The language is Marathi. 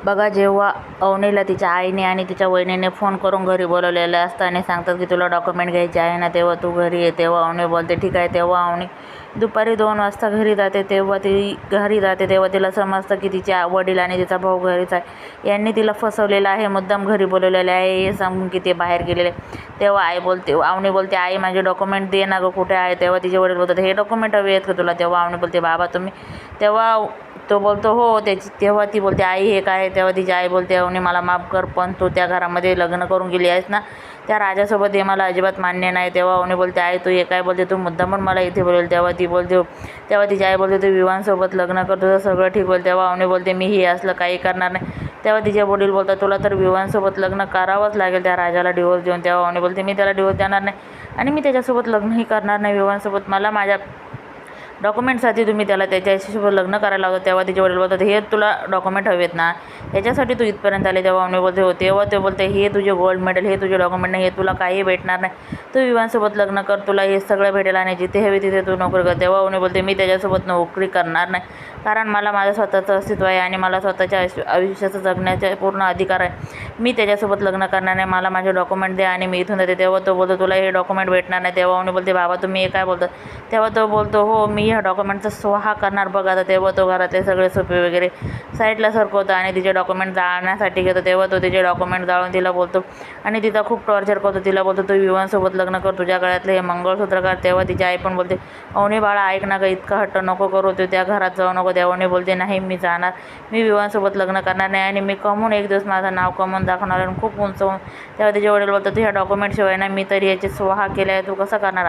बघा, जेव्हा अवनीला तिच्या आईने आणि तिच्या वहिनीने फोन करून घरी बोलवलेलं असतं आणि सांगतात की तुला डॉक्युमेंट घ्यायचे आहे ना, तेव्हा तू घरी ये. तेव्हा अवनी बोलते ठीक आहे. तेव्हा अवनी दुपारी 2 वाजता घरी जाते. तेव्हा ती घरी जाते तेव्हा तिला समजतं की तिचे वडील आणि तिचा भाऊ घरीच आहे. यांनी तिला फसवलेलं आहे, मुद्दाम घरी बोलवलेले आहे हे सांगून की ते बाहेर गेलेले. तेव्हा अवनी बोलते आई माझे डॉक्युमेंट दे ना गं, कुठे आहे. तेव्हा तिचे वडील बोलतात हे डॉक्युमेंट हवे आहेत का तुला. तेव्हा अवनी बोलते बाबा तुम्ही. तेव्हा तो बोलतो हो. तेव्हा ती बोलते आई हे काय. तेव्हा तिची आई बोलते अवनी मला माफ कर, पण तू त्या घरामध्ये लग्न करून गेली आहेस ना, त्या राजासोबत हे मला अजिबात मान्य नाही. तेव्हा अवनी बोलते आई तू हे काय बोलते, तू मुद्दामून मला इथे बोलवलं. तेव्हा तिची आई बोलते तू विवानसोबत लग्न कर, तुझं सगळं ठीक होईल. तेव्हा अवनी बोलते मी हे असलं काही करणार नाही. तेव्हा तिचे वडील बोलतात तुला तर विवानसोबत लग्न करावंच लागेल त्या राजाला डिवोर्स देऊन. तेव्हा अवनी बोलते मी त्याला डिवोर्स देणार नाही आणि मी त्याच्यासोबत लग्नही करणार नाही विवानसोबत. मला माझ्या डॉक्युमेंटसाठी तुम्ही त्याला त्याच्यासोबत लग्न करायला लावतात. तेव्हा तिचे वडील बोलतात हे तुला डॉक्युमेंट हवेत ना, याच्यासाठी तू इथपर्यंत आले. तेव्हा अवनी बोलते हो. तेव्हा ते बोलते हे तुझे गोल्ड मेडल, हे तुझे डॉक्युमेंट नाही, हे तुला काही भेटणार नाही. तू विवानसोबत लग्न कर, तुला हे सगळं भेटेल आणि जिथे हवे तिथे तू नोकरी कर. तेव्हा अवनी बोलते मी त्याच्यासोबत नोकरी करणार नाही, कारण मला माझं स्वतःचं अस्तित्व आहे आणि मला स्वतःच्या आयुष्याचं जगण्याचा पूर्ण अधिकार आहे. मी त्याच्यासोबत लग्न करणार नाही. मला माझे डॉक्युमेंट दे आणि मी इथून जाते. तेव्हा तो बोलतो तुला हे डॉक्युमेंट भेटणार नाही. तेव्हा अवनी बोलते बाबा तुम्ही हे काय बोलतात. तेव्हा तो बोलतो हो मी ह्या डॉक्युमेंटचा स्वाहा करणार बघ आता. तेव्हा तो घरातले सगळे सोपे वगैरे साईडला सरकवतो आणि तिचे डॉक्युमेंट जाळण्यासाठी घेतो. तेव्हा तो तिचे डॉक्युमेंट जाळून तिला बोलतो आणि तिचा खूप टॉर्चर करतो. तिला बोलतो तू विवानसोबत लग्न कर, तुझ्या गळ्यातलं हे मंगळसूत्र कर. तेव्हा तिची आई पण बोलते अवनी बाळा ऐक ना गं, इतका हट्ट नको करू, तू त्या घरात जाऊ नको. तेव्हा अवनी बोलते नाही मी जाणार, मी विवानसोबत लग्न करणार नाही आणि मी कमवून एक दिवस माझं नाव कमवून दाखवणार आणि खूप उंच होऊन. तेव्हा तिचे वडील बोलतात तू ह्या डॉक्युमेंटशिवाय ना मी तरी याचे स्वाहा केले आहे, तू कसं करणार.